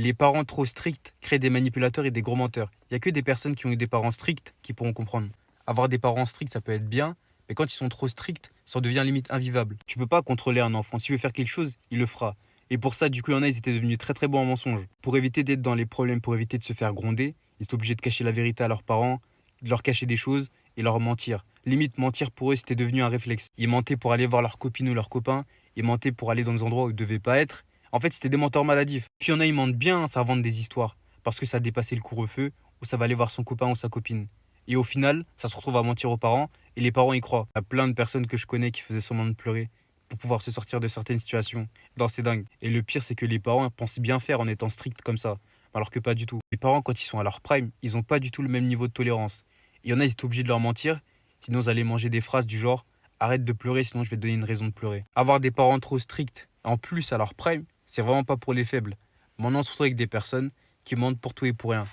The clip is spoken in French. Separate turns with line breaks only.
Les parents trop stricts créent des manipulateurs et des gros menteurs. Il n'y a que des personnes qui ont eu des parents stricts qui pourront comprendre. Avoir des parents stricts, ça peut être bien, mais quand ils sont trop stricts, ça devient limite invivable. Tu peux pas contrôler un enfant. S'il veut faire quelque chose, il le fera. Et pour ça, du coup, il y en a, ils étaient devenus très très bons en mensonges. Pour éviter d'être dans les problèmes, pour éviter de se faire gronder, ils étaient obligés de cacher la vérité à leurs parents, de leur cacher des choses et leur mentir. Limite, mentir pour eux, c'était devenu un réflexe. Ils mentaient pour aller voir leurs copines ou leurs copains, ils mentaient pour aller dans des endroits où ils ne devaient pas être. En fait, c'était des menteurs maladifs. Puis il y en a, ils mentent bien, ça invente des histoires, parce que ça a dépassé le couvre-feu, ou ça va aller voir son copain ou sa copine. Et au final, ça se retrouve à mentir aux parents, et les parents y croient. Il y a plein de personnes que je connais qui faisaient semblant de pleurer pour pouvoir se sortir de certaines situations. Non, c'est dingue. Et le pire, c'est que les parents pensent bien faire en étant stricts comme ça, alors que pas du tout. Les parents, quand ils sont à leur prime, ils n'ont pas du tout le même niveau de tolérance. Il y en a, ils étaient obligés de leur mentir, sinon ils allaient manger des phrases du genre arrête de pleurer, sinon je vais te donner une raison de pleurer. Avoir des parents trop stricts, en plus à leur prime, c'est vraiment pas pour les faibles. Maintenant, surtout avec des personnes qui mentent pour tout et pour rien.